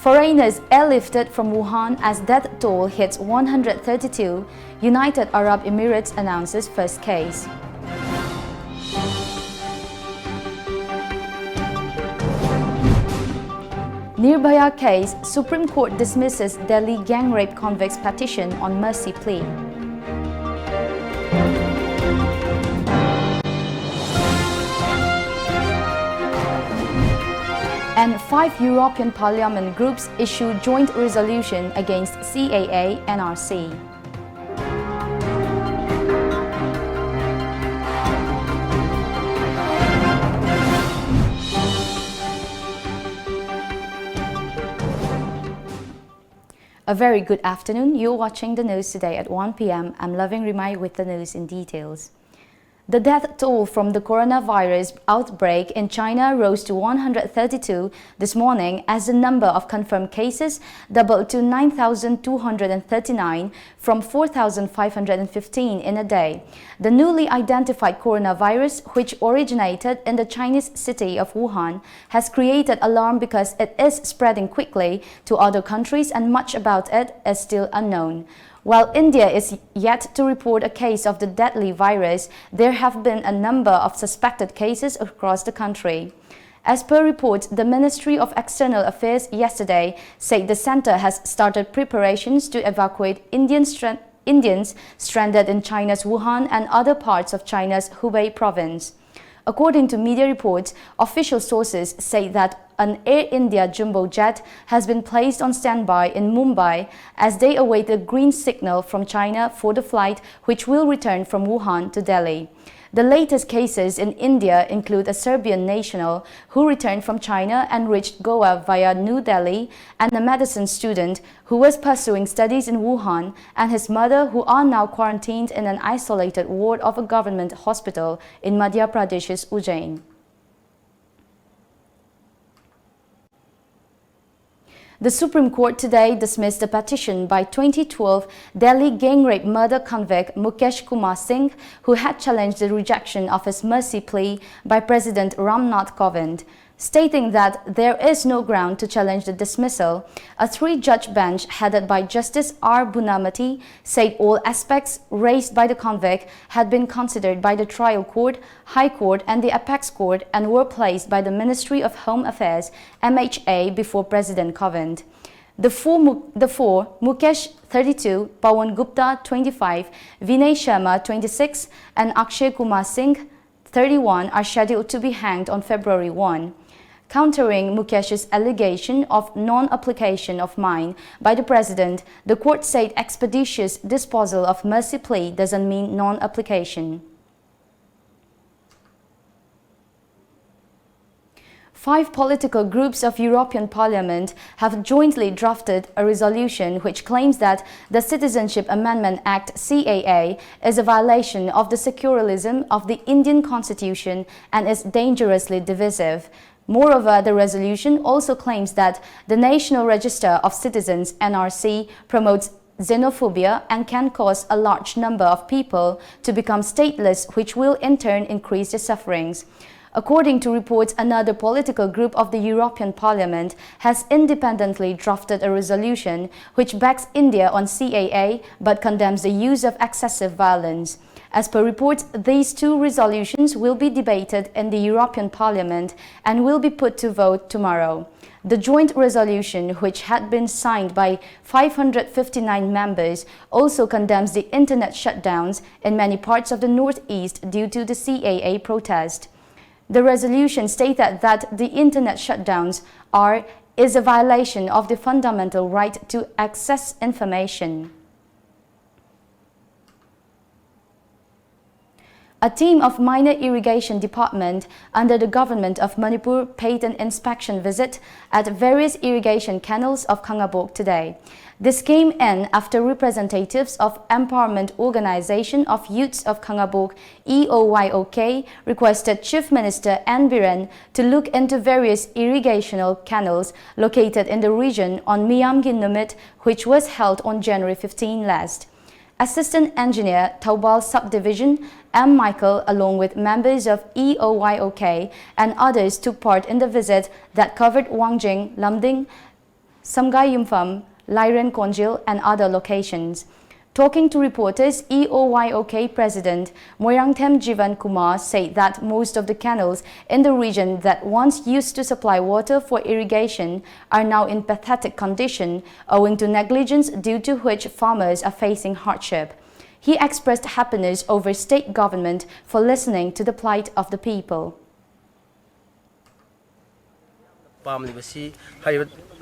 Foreigners airlifted from Wuhan as death toll hits 132, United Arab Emirates announces first case. Nirbhaya case, Supreme Court dismisses Delhi gang rape convicts petition on mercy plea. And 5 European Parliament groups issue joint resolution against CAA NRC. A very good afternoon. You're watching the news today at 1 p.m. I'm Loving Rimai with the news in details. The death toll from the coronavirus outbreak in China rose to 132 this morning as the number of confirmed cases doubled to 9,239 from 4,515 in a day. The newly identified coronavirus, which originated in the Chinese city of Wuhan, has created alarm because it is spreading quickly to other countries and much about it is still unknown. While India is yet to report a case of the deadly virus, there have been a number of suspected cases across the country. As per reports, the Ministry of External Affairs yesterday said the center has started preparations to evacuate Indians stranded in China's Wuhan and other parts of China's Hubei province. According to media reports, official sources say that an Air India jumbo jet has been placed on standby in Mumbai as they await a green signal from China for the flight which will return from Wuhan to Delhi. The latest cases in India include a Serbian national who returned from China and reached Goa via New Delhi, and a medicine student who was pursuing studies in Wuhan, and his mother, who are now quarantined in an isolated ward of a government hospital in Madhya Pradesh's Ujjain. The Supreme Court today dismissed the petition by 2012 Delhi gang rape murder convict Mukesh Kumar Singh, who had challenged the rejection of his mercy plea by President Ram Nath Kovind. Stating that there is no ground to challenge the dismissal, a 3-judge bench headed by Justice R. Bunamati said all aspects raised by the convict had been considered by the trial court, High Court and the Apex Court and were placed by the Ministry of Home Affairs (MHA) before President Kovind. The four Mukesh 32, Pawan Gupta 25, Vinay Sharma 26 and Akshay Kumar Singh 31 are scheduled to be hanged on February 1. Countering Mukesh's allegation of non-application of mine by the President, the court said expeditious disposal of mercy plea doesn't mean non-application. 5 political groups of European Parliament have jointly drafted a resolution which claims that the Citizenship Amendment Act (CAA) is a violation of the secularism of the Indian Constitution and is dangerously divisive. Moreover, the resolution also claims that the National Register of Citizens (NRC) promotes xenophobia and can cause a large number of people to become stateless, which will in turn increase their sufferings. According to reports, another political group of the European Parliament has independently drafted a resolution which backs India on CAA but condemns the use of excessive violence. As per reports, these 2 resolutions will be debated in the European Parliament and will be put to vote tomorrow. The joint resolution, which had been signed by 559 members, also condemns the internet shutdowns in many parts of the northeast due to the CAA protest. The resolution stated that the internet shutdowns is a violation of the fundamental right to access information. A team of Minor Irrigation Department under the government of Manipur paid an inspection visit at various irrigation canals of Khangabok today. This came in after representatives of Empowerment Organization of Youths of Khangabok (EOYOK) requested Chief Minister N. Biren to look into various irrigational canals located in the region on Miyamgi Numit, which was held on January 15 last. Assistant Engineer, Taubal Subdivision, M. Michael, along with members of EOYOK and others took part in the visit that covered Wangjing, Lamding, Samgai Yumpham, Lairen Konjil, and other locations. Talking to reporters, EOYOK President Moirangthem Jivan Kumar said that most of the canals in the region that once used to supply water for irrigation are now in pathetic condition owing to negligence, due to which farmers are facing hardship. He expressed happiness over state government for listening to the plight of the people.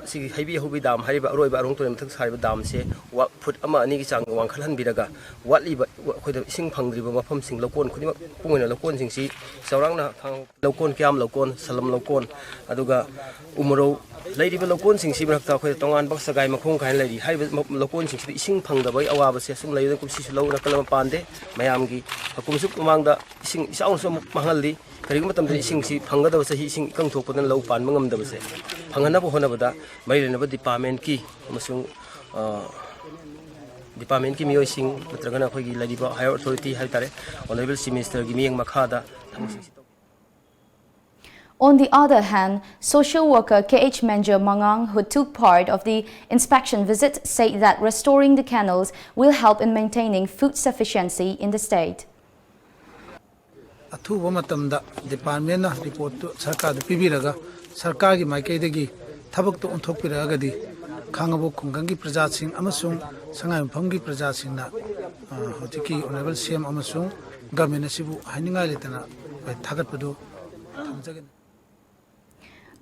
Si hibi hubi dam hariba aroi ba rong tunem thak sariba dam se wa phut ama ani ki chang wang khalan biraga watli ba khoi da sing phangdri ba mafam sing lokon khuni pungena lokon sing si saurang na khang lokon kyam lokon salam lokon aduga umro laidi ba lokon sing si brak ta khoi tongan bak sagai makhong khain laidi hariba lokon sing si sing phangda ba awa ba se sum laida kum si lo na kalam pande mayam gi hakum suk mang da sing isaung so mahalli karigma tamde sing si phangga da sa hi sing kang thok padan lo pan mangam da ba se phangana bo hona bada Marinaba department ki amasung department ki miyoi sing natragana khoi ladiba higher authority haitare honorable minister gi miyang makhada. On the other hand, social worker KH Menjo Mangang, who took part of the inspection visit, said that restoring the canals will help in maintaining food sufficiency in the state. Athu matamda department na report to sarkar pibiraga sarkar gi maikai dagi thabak to onthok piragadi khangabo khunggangi praja sing amasung sangai phamgi praja sing na hotiki honorable CM amasung government asibu haninga letana thagat padu thamjagen.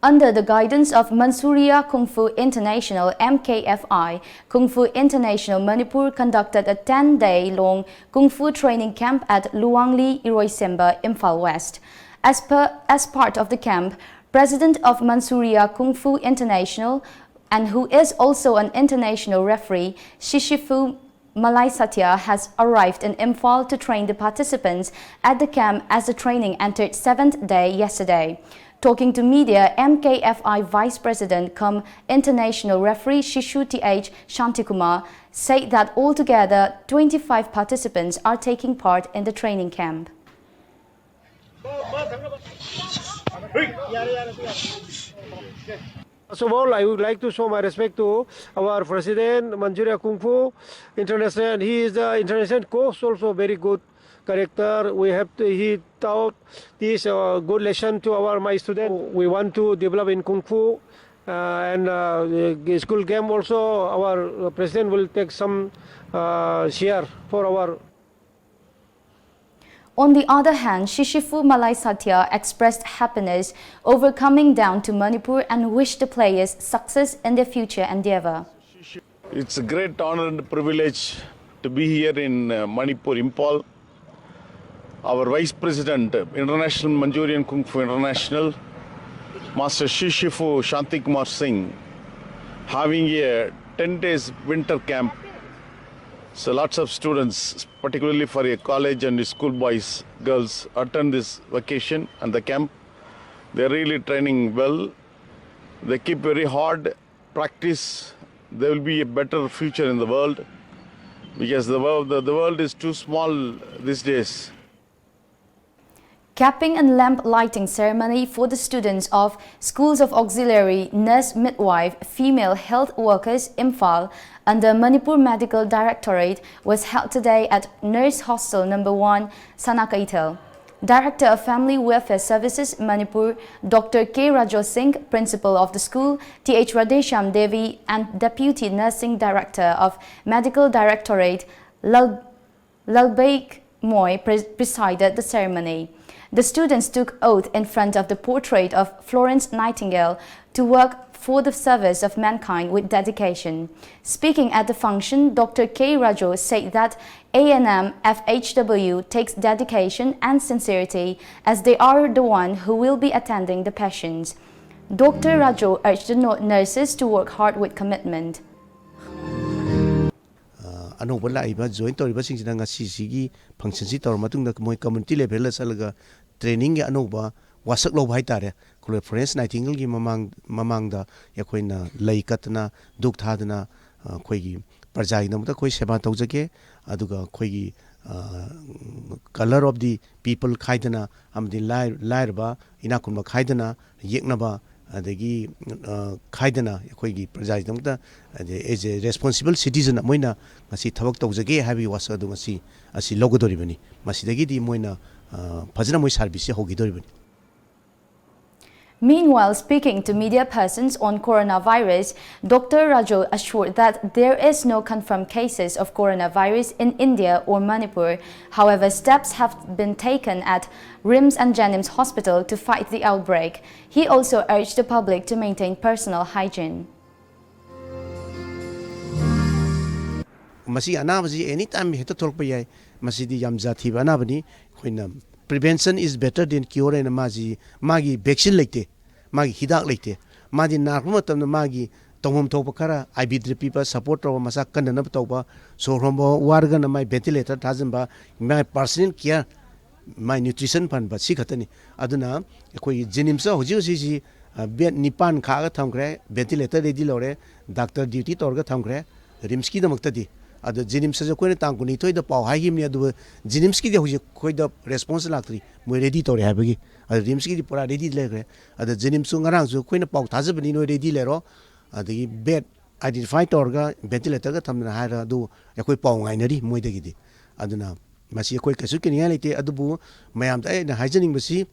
Under the guidance of Mansuria Kung Fu International (MKFI), Kung Fu International Manipur conducted a 10-day-long Kung Fu training camp at Luangli, Iroisemba, Imphal West. As part of the camp, President of Mansuria Kung Fu International, and who is also an international referee, Shishifu Malai Satya, has arrived in Imphal to train the participants at the camp as the training entered 7th day yesterday. Talking to media, MKFI Vice President cum International Referee Shishu TH Shantikumar said that altogether 25 participants are taking part in the training camp. First of all, I would like to show my respect to our President, Manchuria Kung Fu International. He is the international coach, also very good character. He taught this good lesson to my students. We want to develop in Kung Fu and school game also. Our President will take some share for our. On the other hand, Shishifu Malai Satya expressed happiness over coming down to Manipur and wished the players success in their future endeavor. It's a great honor and privilege to be here in Manipur, Imphal. Our Vice President, International Manchurian Kung Fu International, Master Shishifu Shantikumar Singh, having a 10 days winter camp. So lots of students, particularly for a college and school boys, girls, attend this vacation and the camp. They're really training well. They keep very hard practice. There will be a better future in the world because the world is too small these days. Capping and lamp lighting ceremony for the students of Schools of Auxiliary Nurse Midwife Female Health Workers Imphal under Manipur Medical Directorate was held today at Nurse Hostel No. 1, Sanakaitel. Director of Family Welfare Services Manipur, Dr. K. Rajo Singh, Principal of the school, Th. Radesham Devi, and Deputy Nursing Director of Medical Directorate, Lalbaik Moy, presided the ceremony. The students took oath in front of the portrait of Florence Nightingale to work for the service of mankind with dedication. Speaking at the function, Dr. K. Rajo said that A&M FHW takes dedication and sincerity as they are the one who will be attending the patients. Dr. Rajo urged the nurses to work hard with commitment. Anong wala iba join to iba sing sinang sigi function si tor matung na moi community level la salaga training ya ano ba wasak lo bhai tare kule Florence Nightingale gi mamang da ya koi na lei katna duk thadna koi gi parjai na muta koi seba taujake aduga koi gi color of the people khaidana amdi lair ba ina kun ba khaidana yekna ba adagi khaidana akhoi praja damta as a responsible citizen moina ngasi thabak tawjage habi wasa du ngasi asi logodori bani masidagi di moina phajana moi service hogidori bani. Meanwhile, speaking to media persons on coronavirus, Dr. Rajo assured that there is no confirmed cases of coronavirus in India or Manipur. However, steps have been taken at RIMS and Janims Hospital to fight the outbreak. He also urged the public to maintain personal hygiene. Masi anabaji anytime heta tholpa yai masidi yam jathi banabani khoina prevention is better than cure and magi vaccine leite magi hidak leite madi narma tamna magi tongom thopa khara IV drip pa support ro masa kanna tawba so rombo warga na mai ventilator thajamba my personal care my nutrition fund ba si khatani aduna koi jinimsa hoji hoji bed nipan kha ga thamkre ventilator ready lore doctor duty torga thamkre rimski damakta adu jinim sa ko ne tangkuni thoi da paw haim ne adu jinim ski de hoji khoi da response laktri mo ready tore ha bagi adu jinim ski di pura ready le gre adu jinim su ngarang su khoi na paw thaja bani no ready le ro adu bed identify torga ventilator ga thamna ha ra adu khoi paw ngai na ri moi de gi di aduna masi khoi kasu kin ya lete adu bu mayam ta na hygienic basi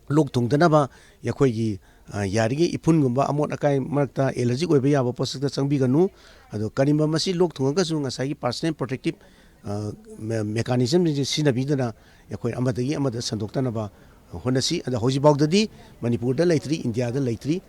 lok thung dana ba ya khoi gi yarigi ipun gumba amot akai marakta allergic oiba yaba posakta changbi ganu ado kanimba masi lok thunga su ngasai personal protective mechanism ni sina bidana yakoi amadagi amada sandoktana ba honasi ada hoji bagdadi manipur da laitri india da laitri.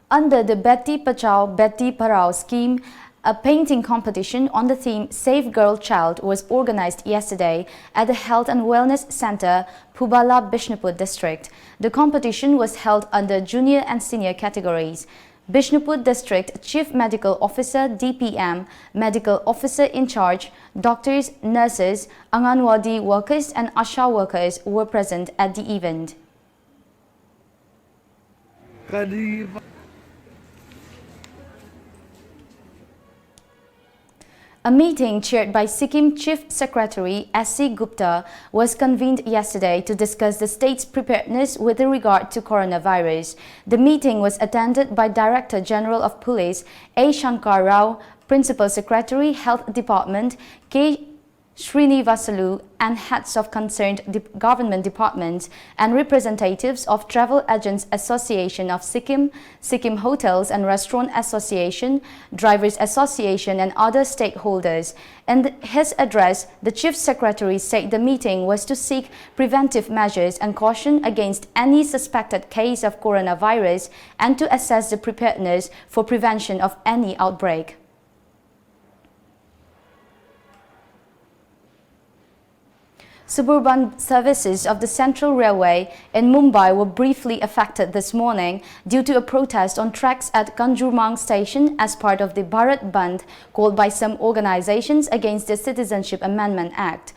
Under the Beti Bachao Beti Parao scheme, a painting competition on the theme Save Girl Child was organized yesterday at the Health and Wellness Center, Pubala, Bishnupur district. The competition was held under junior and senior categories. Bishnupur District Chief Medical Officer DPM, Medical Officer in charge, doctors, nurses, Anganwadi workers and Asha workers were present at the event. A meeting chaired by Sikkim Chief Secretary S.C. Gupta was convened yesterday to discuss the state's preparedness with regard to coronavirus. The meeting was attended by Director General of Police A. Shankar Rao, Principal Secretary, Health Department K. Srinivasalu, and heads of concerned government departments and representatives of Travel Agents Association of Sikkim, Sikkim Hotels and Restaurant Association, Drivers Association and other stakeholders. In his address, the Chief Secretary said the meeting was to seek preventive measures and caution against any suspected case of coronavirus and to assess the preparedness for prevention of any outbreak. Suburban services of the Central Railway in Mumbai were briefly affected this morning due to a protest on tracks at Kanjurmarg station as part of the Bharat Bandh called by some organizations against the Citizenship Amendment Act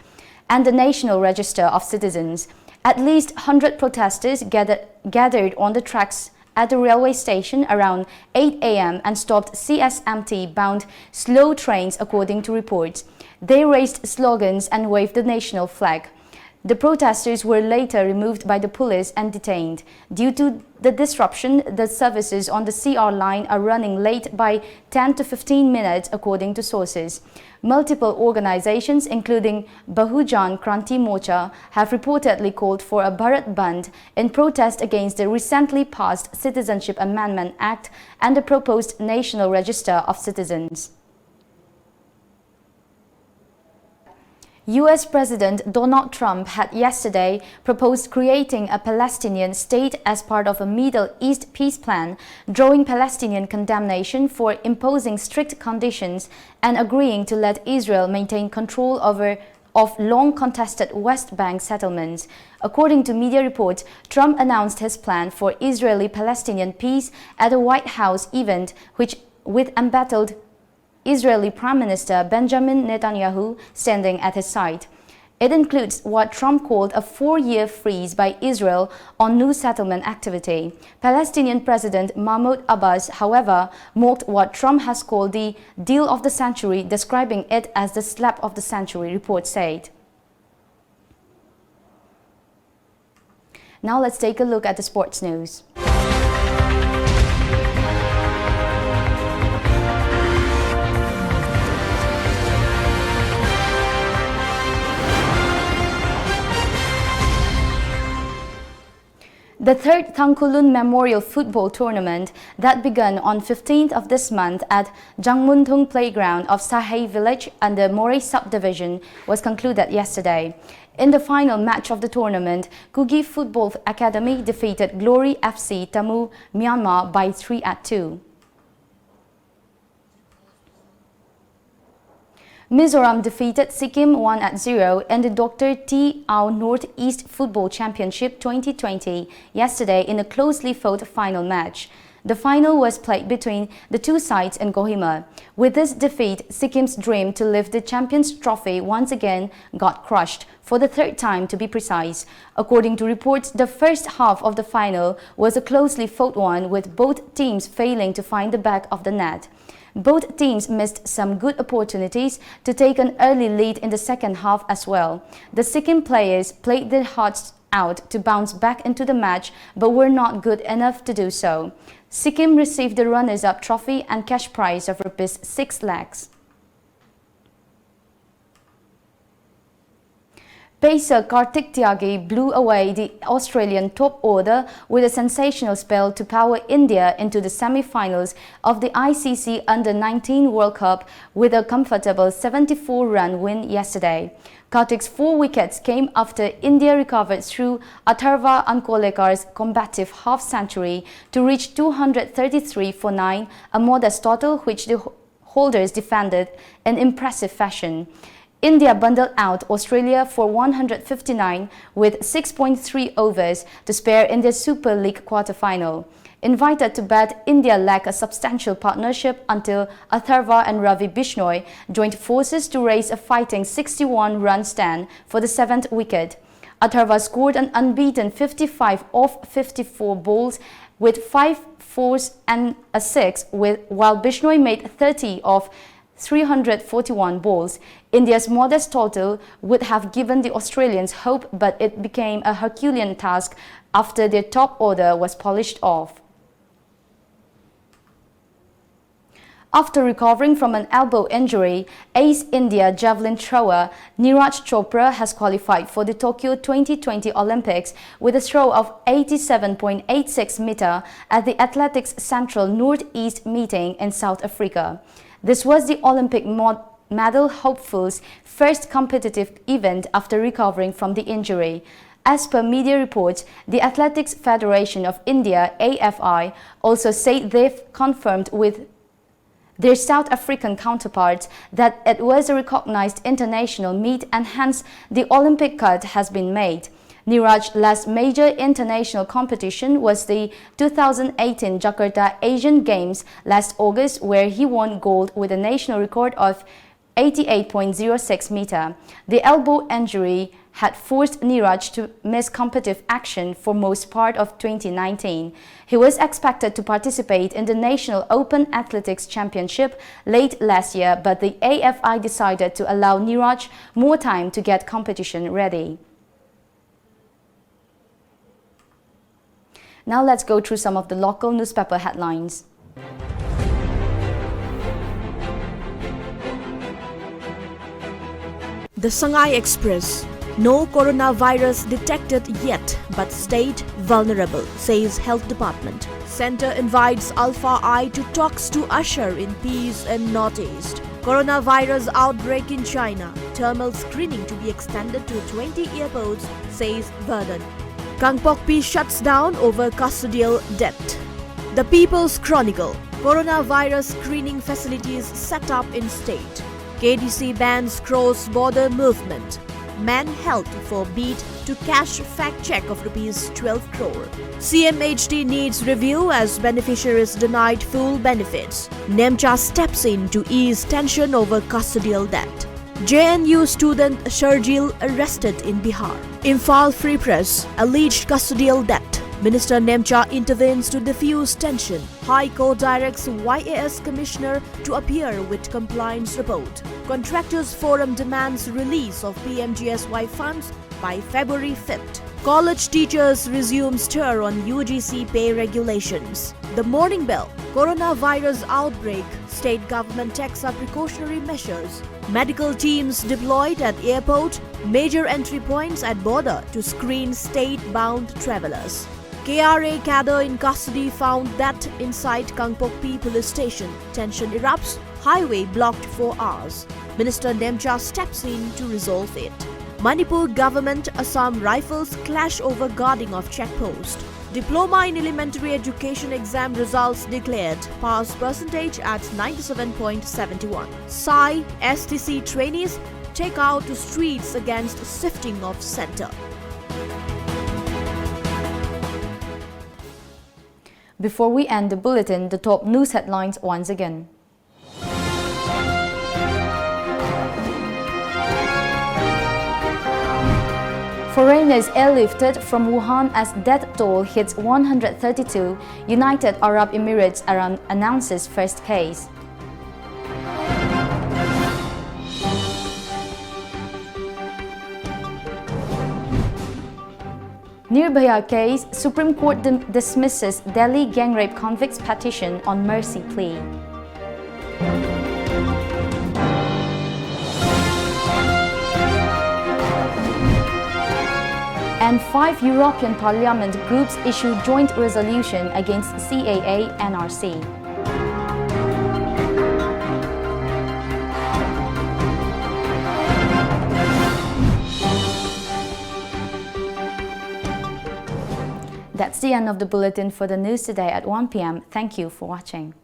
and the National Register of Citizens. At least 100 protesters gathered on the tracks at the railway station around 8 a.m. and stopped CSMT-bound slow trains according to reports. They raised slogans and waved the national flag. The protesters were later removed by the police and detained. Due to the disruption, the services on the CR line are running late by 10 to 15 minutes according to sources. Multiple organizations including Bahujan Kranti Morcha have reportedly called for a Bharat Bandh in protest against the recently passed Citizenship Amendment Act and the proposed National Register of Citizens. US President Donald Trump had yesterday proposed creating a Palestinian state as part of a Middle East peace plan, drawing Palestinian condemnation for imposing strict conditions and agreeing to let Israel maintain control of long-contested West Bank settlements. According to media reports, Trump announced his plan for Israeli-Palestinian peace at a White House event with embattled Israeli Prime Minister Benjamin Netanyahu standing at his side. It includes what Trump called a 4-year freeze by Israel on new settlement activity. Palestinian President Mahmoud Abbas, however, mocked what Trump has called the deal of the century, describing it as the slap of the century, reports said. Now let's take a look at the sports news. The third Tangkulun Memorial Football Tournament that began on 15th of this month at Jangmunthung Playground of Sahai Village under Moray Subdivision was concluded yesterday. In the final match of the tournament, Kugi Football Academy defeated Glory FC Tamu, Myanmar by 3-2. Mizoram defeated Sikkim 1-0 in the Dr. T. Ao North East Football Championship 2020 yesterday in a closely fought final match. The final was played between the two sides in Kohima. With this defeat, Sikkim's dream to lift the Champions Trophy once again got crushed, for the third time to be precise. According to reports, the first half of the final was a closely fought one, with both teams failing to find the back of the net. Both teams missed some good opportunities to take an early lead in the second half as well. The Sikkim players played their hearts out to bounce back into the match, but were not good enough to do so. Sikkim received the runners-up trophy and cash prize of Rs 6 lakhs. Pacer Kartik Tyagi blew away the Australian top order with a sensational spell to power India into the semi-finals of the ICC Under-19 World Cup with a comfortable 74-run win yesterday. Kartik's 4 wickets came after India recovered through Atharva Ankolekar's combative half-century to reach 233 for 9, a modest total which the holders defended in impressive fashion. India bundled out Australia for 159 with 6.3 overs to spare in their Super League quarter-final. Invited to bat, India lacked a substantial partnership until Atharva and Ravi Bishnoi joined forces to raise a fighting 61-run stand for the 7th wicket. Atharva scored an unbeaten 55 off 54 balls with 5 fours and a 6, while Bishnoi made 30 off 341 balls. India's modest total would have given the Australians hope, but it became a Herculean task after their top order was polished off. After recovering from an elbow injury, ace India javelin thrower Neeraj Chopra has qualified for the Tokyo 2020 Olympics with a throw of 87.86 meter at the Athletics Central Northeast meeting in South Africa. This was the Olympic medal hopeful's first competitive event after recovering from the injury. As per media reports, the Athletics Federation of India (AFI) also said they've confirmed with their South African counterparts that it was a recognized international meet and hence the Olympic cut has been made. Neeraj's last major international competition was the 2018 Jakarta Asian Games last August, where he won gold with a national record of 88.06 meter. The elbow injury had forced Neeraj to miss competitive action for most part of 2019. He was expected to participate in the National Open Athletics Championship late last year, but the AFI decided to allow Neeraj more time to get competition ready. Now let's go through some of the local newspaper headlines. The Shanghai Express. No coronavirus detected yet, but state vulnerable, says Health Department. Center invites Alpha I to talks to usher in peace in Northeast. Coronavirus outbreak in China. Thermal screening to be extended to 20 airports, says Vernon. Kangpokpi shuts down over custodial debt. The People's Chronicle. Coronavirus screening facilities set up in state. KDC bans cross-border movement. Man held for bid to cash fact check of Rs 12 crore. CMHD needs review as beneficiaries denied full benefits. NEMCHA steps in to ease tension over custodial debt. JNU student Sharjil arrested in Bihar. Imphal Free Press, alleged custodial debt. Minister NEMCHA intervenes to diffuse tension. High Court directs YAS Commissioner to appear with compliance report. Contractors Forum demands release of PMGSY funds by February 5th. College teachers resume stir on UGC pay regulations. The morning bell. Coronavirus outbreak. State government takes up precautionary measures. Medical teams deployed at airport. Major entry points at border to screen state-bound travelers. KRA cadre in custody found that inside Kangpokpi police station. Tension erupts. Highway blocked for hours. Minister Nemcha steps in to resolve it. Manipur government Assam rifles clash over guarding of checkpost. Diploma in elementary education exam results declared. Pass percentage at 97.71. Sai STC trainees take out to streets against shifting of center. Before we end the bulletin, the top news headlines once again. Foreigners airlifted from Wuhan as death toll hits 132. United Arab Emirates announces first case. Nirbhaya case, Supreme Court dismisses Delhi gang rape convicts' petition on mercy plea. And 5 European Parliament groups issue joint resolution against CAA NRC. That's the end of the bulletin for the news today at 1 p.m. Thank you for watching.